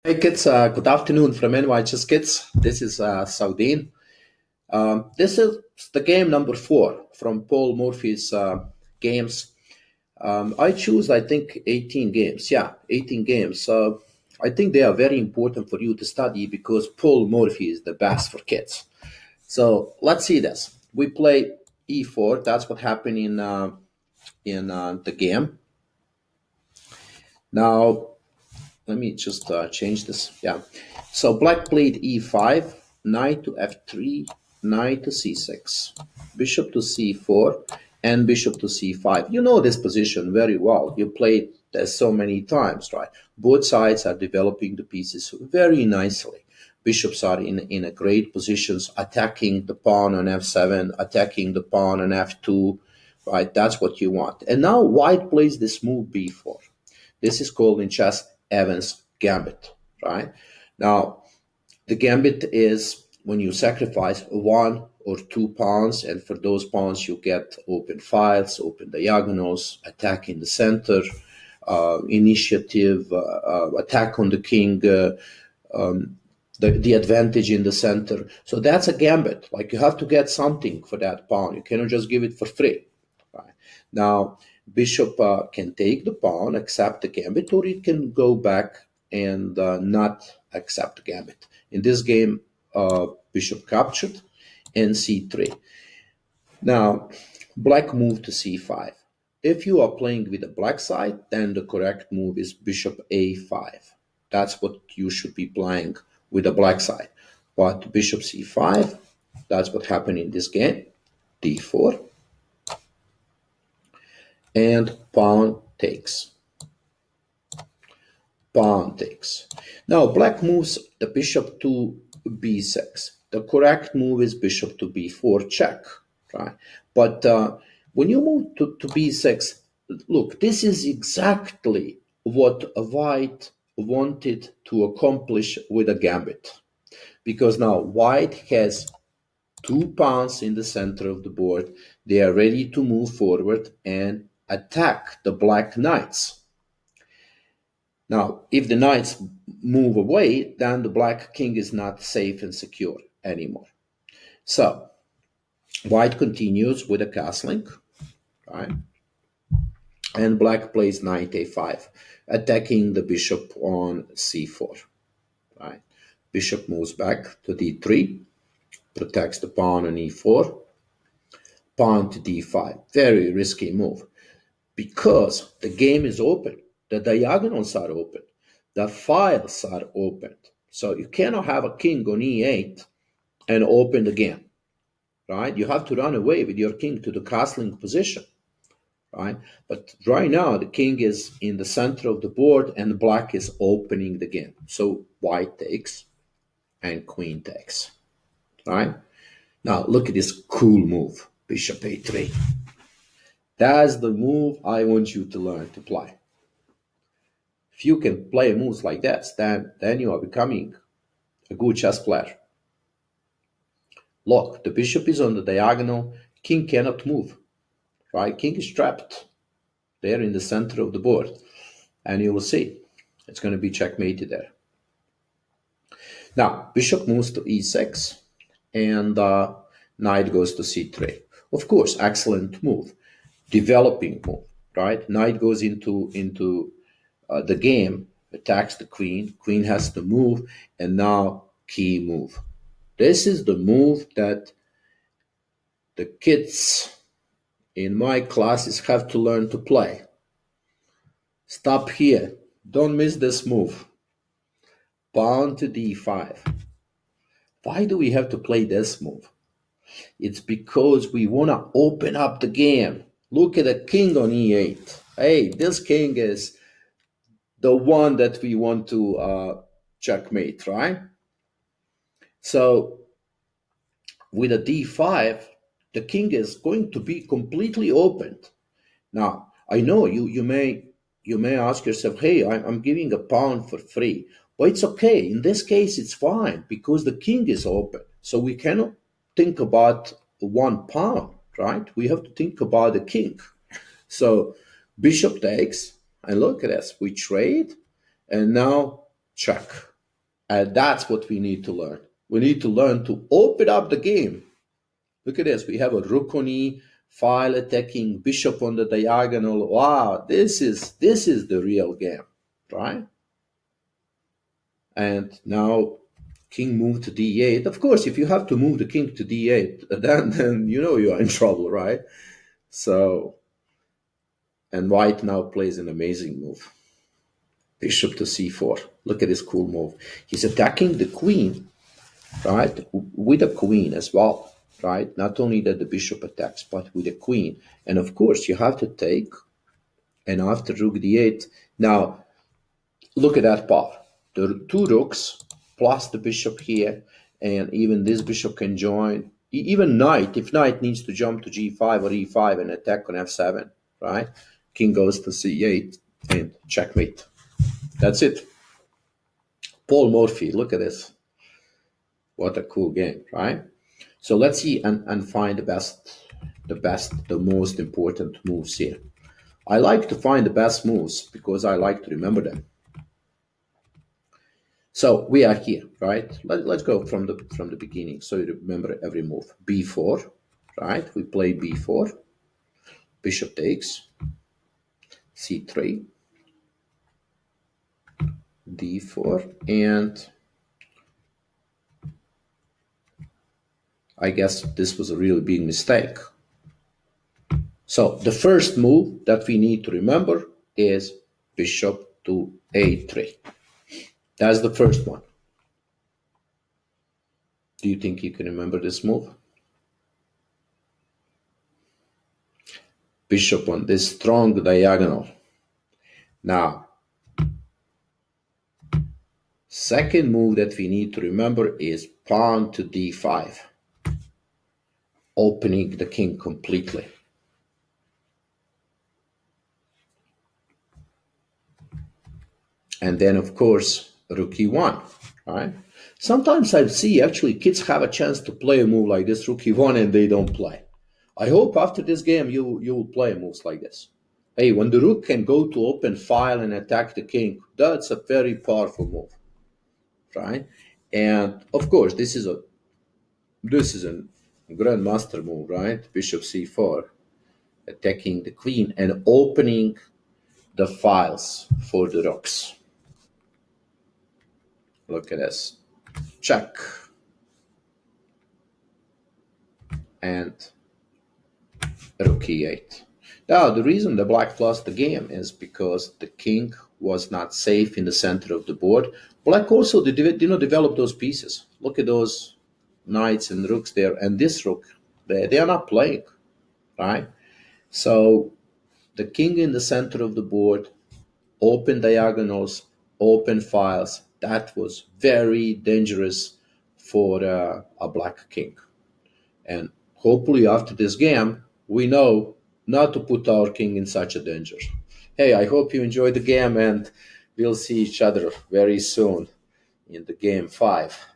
Hey kids, good afternoon from NYChessKids. This is Saudin. This is the game number 4 from Paul Morphy's games. I choose, I think, 18 games. Yeah, 18 games. I think they are very important for you to study because Paul Morphy is the best for kids. So let's see this. We play e4. That's what happened in the game. Now let me just change this. Yeah. So black played e5, knight to f3, knight to c6, bishop to c4, and bishop to c5. You know this position very well. You played this so many times, right? Both sides are developing the pieces very nicely. Bishops are in a great positions, attacking the pawn on f7, attacking the pawn on f2, right? That's what you want. And now white plays this move b4. This is called in chess Evans Gambit, right? Now, the gambit is when you sacrifice 1 or 2 pawns, and for those pawns you get open files, open diagonals, attack in the center, initiative, attack on the king, the advantage in the center. So that's a gambit. Like you have to get something for that pawn. You cannot just give it for free. Right? Now, bishop can take the pawn, accept the gambit, or it can go back and not accept the gambit. In this game, bishop captured and c3. Now, black moved to c5. If you are playing with the black side, then the correct move is bishop a5. That's what you should be playing with the black side. But bishop c5, that's what happened in this game. d4. And pawn takes. Pawn takes. Now black moves the bishop to b6. The correct move is bishop to b4 check, right? But when you move to b6, look, this is exactly what white wanted to accomplish with a gambit. Because now white has 2 pawns in the center of the board. They are ready to move forward and attack the black knights. Now, if the knights move away, then the black king is not safe and secure anymore. So, white continues with a castling, right? And black plays knight a5, attacking the bishop on c4, right? Bishop moves back to d3, protects the pawn on e4, pawn to d5. Very risky move because the game is open. The diagonals are open. The files are opened. So you cannot have a king on e8 and open the game, right? You have to run away with your king to the castling position, right? But right now, the king is in the center of the board and black is opening the game. So white takes and queen takes, right? Now look at this cool move, bishop a3. That's the move I want you to learn to play. If you can play moves like that, then you are becoming a good chess player. Look, the bishop is on the diagonal, king cannot move, right? King is trapped there in the center of the board. And you will see, it's going to be checkmated there. Now, bishop moves to e6, and knight goes to c3. Of course, excellent move, developing move, right? Knight goes into the game, attacks the queen, queen has to move, and now key move. This is the move that the kids in my classes have to learn to play. Stop here. Don't miss this move. Pawn to d5. Why do we have to play this move? It's because we want to open up the game. Look at the king on e8. Hey, this king is the one that we want to checkmate, right? So with a d5, the king is going to be completely opened. Now, I know you may ask yourself, hey, I'm giving a pawn for free. But it's okay. In this case, it's fine because the king is open. So we cannot think about 1 pawn, right? We have to think about the king. So bishop takes, and look at this. We trade, and now check. And that's what we need to learn. We need to learn to open up the game. Look at this. We have a rook on e, file attacking, bishop on the diagonal. Wow, this is the real game, right? And now king moved to d8. Of course, if you have to move the king to d8, then you know you are in trouble, right? So, and white now plays an amazing move. Bishop to c4. Look at this cool move. He's attacking the queen, right? With a queen as well, right? Not only that the bishop attacks, but with a queen. And of course, you have to take, and after rook d8, now look at that part. The two rooks plus the bishop here, and even this bishop can join. Even knight, if knight needs to jump to g5 or e5 and attack on f7, right? King goes to c8 and checkmate. That's it. Paul Morphy, look at this. What a cool game, right? So let's see and find the most important moves here. I like to find the best moves because I like to remember them. So we are here, right? Let's go from the beginning so you remember every move. b4, right? We play b4. Bishop takes. c3. d4. And I guess this was a really big mistake. So the first move that we need to remember is bishop to a3. That's the first one. Do you think you can remember this move? Bishop on this strong diagonal. Now, second move that we need to remember is pawn to d5, opening the king completely. And then, of course, rook e1, right? Sometimes I see actually kids have a chance to play a move like this, rook e1, and they don't play. I hope after this game you will play moves like this. Hey, when the rook can go to open file and attack the king, that's a very powerful move, right? And of course, this is a grandmaster move, right? Bishop c4, attacking the queen and opening the files for the rooks. Look at this. Check. And rook e8. Now, the reason the black lost the game is because the king was not safe in the center of the board. Black also did not develop those pieces. Look at those knights and rooks there, and this rook. They are not playing, right? So the king in the center of the board, open diagonals, open files. That was very dangerous for a black king. And hopefully after this game, we know not to put our king in such a danger. Hey, I hope you enjoyed the game, and we'll see each other very soon in the game 5.